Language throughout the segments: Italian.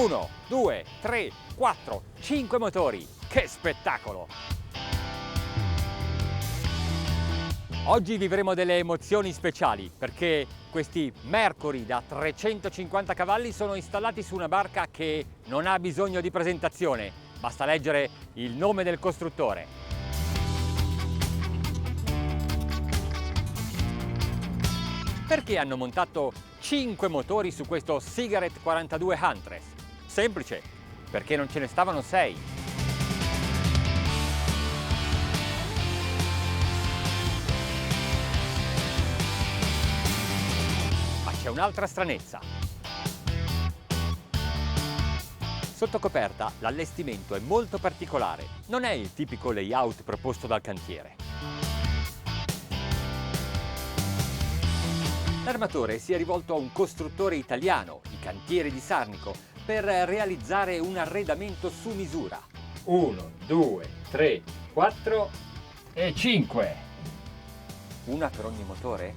1, 2, 3, 4, 5 motori. Che spettacolo! Oggi vivremo delle emozioni speciali perché questi Mercury da 350 cavalli sono installati su una barca che non ha bisogno di presentazione, basta leggere il nome del costruttore. Perché hanno montato 5 motori su questo Sigaret 42 Huntress? Semplice, perché non ce ne stavano 6. C'è un'altra stranezza. Sotto coperta l'allestimento è molto particolare, non è il tipico layout proposto dal cantiere. L'armatore si è rivolto a un costruttore italiano, i Cantieri di Sarnico, per realizzare un arredamento su misura. 1, 2, 3, 4 e 5. Una per ogni motore?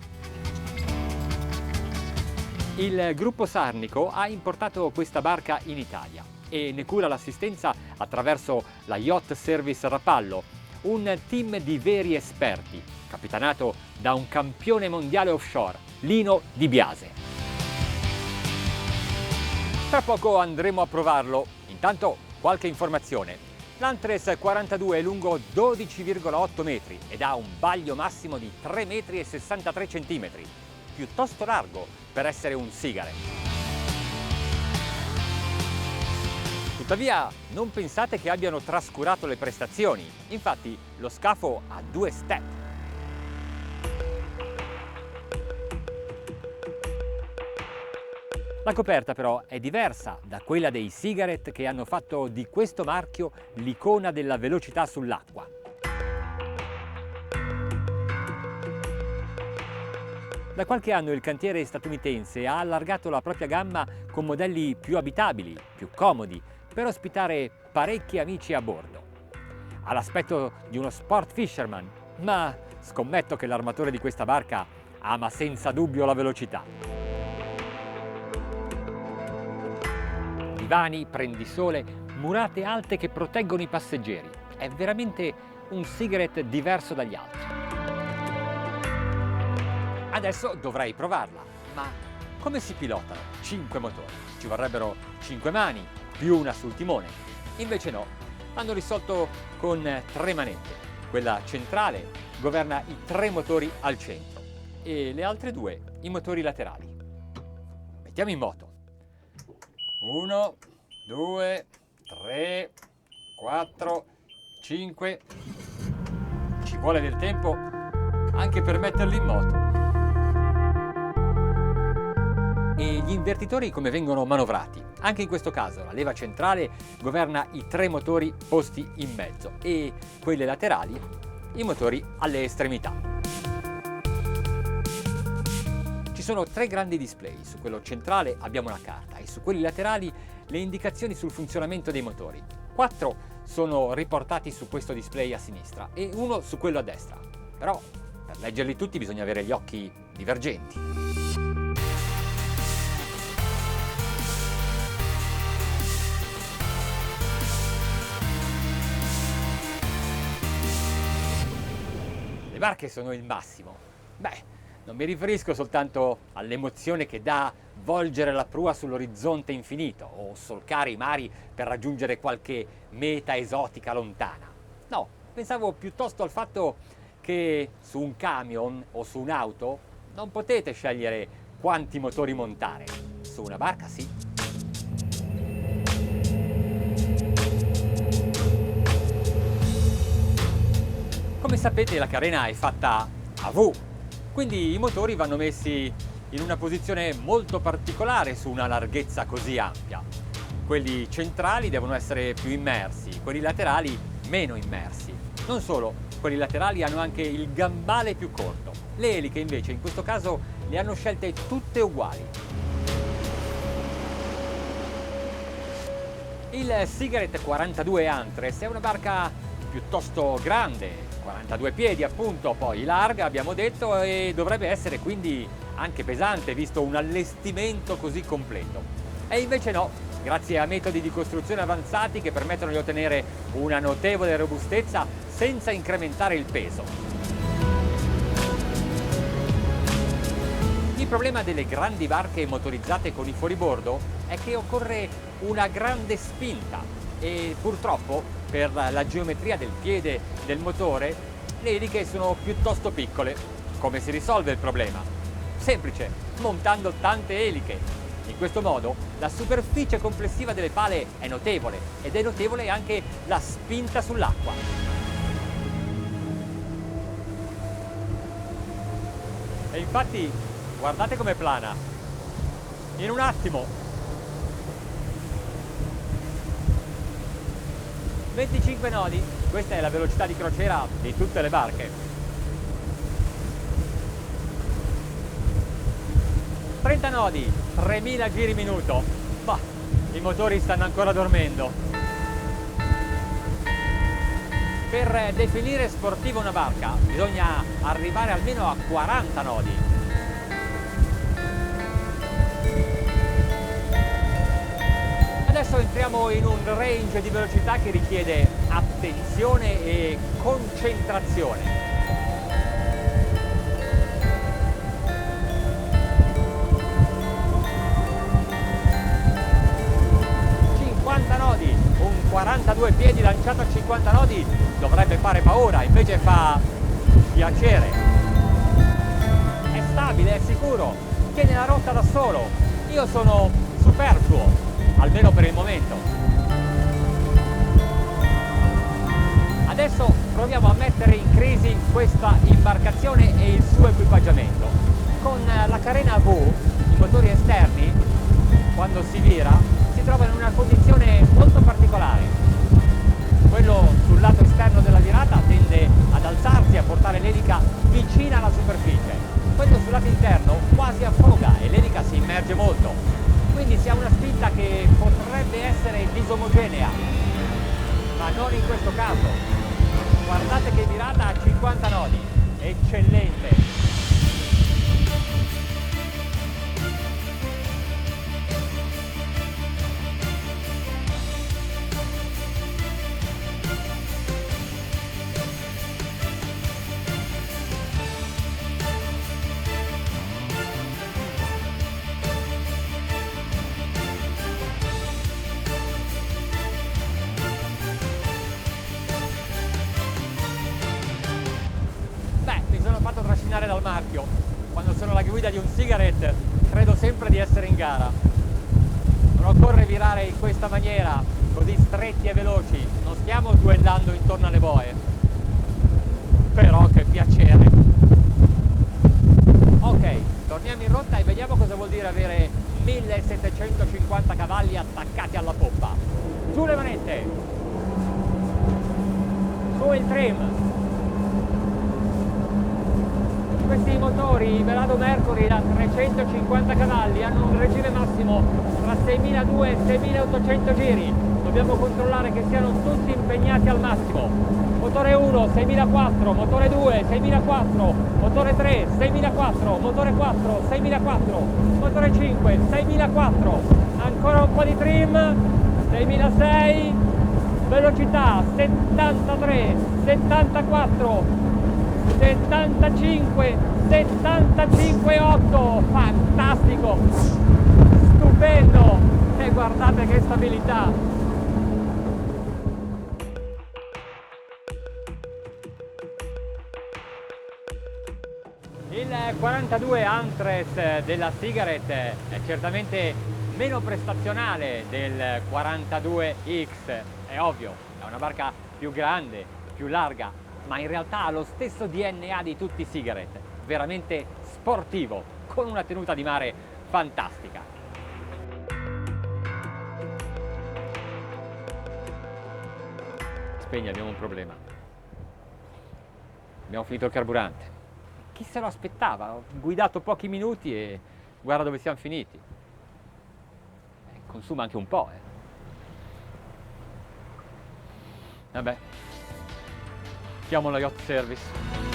Il gruppo Sarnico ha importato questa barca in Italia e ne cura l'assistenza attraverso la Yacht Service Rapallo, un team di veri esperti, capitanato da un campione mondiale offshore, Lino Di Biase. Tra poco andremo a provarlo, intanto qualche informazione. L'Huntress 42 è lungo 12,8 metri ed ha un baglio massimo di 3,63 metri, piuttosto largo per essere un Sigaret. Tuttavia, non pensate che abbiano trascurato le prestazioni. Infatti, lo scafo ha 2 step. La coperta però è diversa da quella dei Sigaret che hanno fatto di questo marchio l'icona della velocità sull'acqua. Da qualche anno il cantiere statunitense ha allargato la propria gamma con modelli più abitabili, più comodi, per ospitare parecchi amici a bordo. Ha l'aspetto di uno sport fisherman, ma scommetto che l'armatore di questa barca ama senza dubbio la velocità. Divani, prendisole, murate alte che proteggono i passeggeri. È veramente un Sigaret diverso dagli altri. Adesso dovrei provarla, ma come si pilotano 5 motori? Ci vorrebbero 5 mani, più una sul timone. Invece no, hanno risolto con 3 manette. Quella centrale governa i 3 motori al centro e le altre 2 i motori laterali. Mettiamo in moto. 1, 2, 3, 4, 5. Ci vuole del tempo anche per metterli in moto. E gli invertitori come vengono manovrati? Anche in questo caso la leva centrale governa i 3 motori posti in mezzo e quelle laterali i motori alle estremità. Ci sono 3 grandi display, su quello centrale abbiamo la carta e su quelli laterali le indicazioni sul funzionamento dei motori. 4 sono riportati su questo display a sinistra e 1 su quello a destra, però per leggerli tutti bisogna avere gli occhi divergenti. Le barche sono il massimo. Beh, non mi riferisco soltanto all'emozione che dà volgere la prua sull'orizzonte infinito o solcare i mari per raggiungere qualche meta esotica lontana. No, pensavo piuttosto al fatto che su un camion o su un'auto non potete scegliere quanti motori montare. Su una barca sì. Come sapete la carena è fatta a V, quindi i motori vanno messi in una posizione molto particolare su una larghezza così ampia. Quelli centrali devono essere più immersi, quelli laterali meno immersi. Non solo, quelli laterali hanno anche il gambale più corto. Le eliche invece in questo caso le hanno scelte tutte uguali. Il Sigaret 42 Huntress è una barca piuttosto grande, 42 piedi appunto, poi larga abbiamo detto, e dovrebbe essere quindi anche pesante visto un allestimento così completo. E invece no, grazie a metodi di costruzione avanzati che permettono di ottenere una notevole robustezza senza incrementare il peso. Il problema delle grandi barche motorizzate con i fuoribordo è che occorre una grande spinta e purtroppo per la geometria del piede del motore le eliche sono piuttosto piccole. Come si risolve il problema? Semplice, montando tante eliche. In questo modo la superficie complessiva delle pale è notevole ed è notevole anche la spinta sull'acqua. E infatti guardate come plana, in un attimo. 25 nodi, questa è la velocità di crociera di tutte le barche. 30 nodi, 3000 giri minuto. Bah, i motori stanno ancora dormendo. Per definire sportiva una barca bisogna arrivare almeno a 40 nodi. Adesso entriamo in un range di velocità che richiede attenzione e concentrazione. Nodi, un 42 piedi lanciato a 50 nodi dovrebbe fare paura, invece fa piacere. È stabile, è sicuro, tiene la rotta da solo. Io sono superfluo, almeno per il momento. Adesso proviamo a mettere in crisi questa imbarcazione e il suo equipaggiamento. Con la carena a V, i motori esterni, quando si vira, si trova in una condizione molto particolare. Quello sul lato esterno della virata tende ad alzarsi e a portare l'elica vicina alla superficie. Quello sul lato interno quasi affoga e l'elica si immerge molto. Quindi si ha una spinta che potrebbe essere disomogenea, ma non in questo caso. Guardate che virata a 50 nodi, eccellente! Dal marchio. Quando sono alla guida di un Sigaret credo sempre di essere in gara. Non occorre virare in questa maniera, così stretti e veloci, non stiamo duellando intorno alle boe. Però che piacere! Ok, torniamo in rotta e vediamo cosa vuol dire avere 1750 cavalli attaccati alla poppa. Su le manette! Su il trim! Questi motori Velado Mercury da 350 cavalli hanno un regime massimo tra 6.200 e 6.800 giri. Dobbiamo controllare che siano tutti impegnati al massimo. Motore 1 6.400, motore 2 6.400, motore 3 6.400, motore 4 6.400, motore 5 6.400, ancora un po' di trim, 6.600, velocità 73, 74, 75, 75,8, fantastico, stupendo, e guardate che stabilità. Il 42 Huntress della Sigaret è certamente meno prestazionale del 42X, è ovvio, è una barca più grande, più larga, ma in realtà ha lo stesso DNA di tutti i Sigaret, veramente sportivo, con una tenuta di mare fantastica. Spegni, abbiamo un problema. Abbiamo finito il carburante. Chi se lo aspettava? Ho guidato pochi minuti e guarda dove siamo finiti. Consuma anche un po', Vabbè. Chiamo la Yacht Service.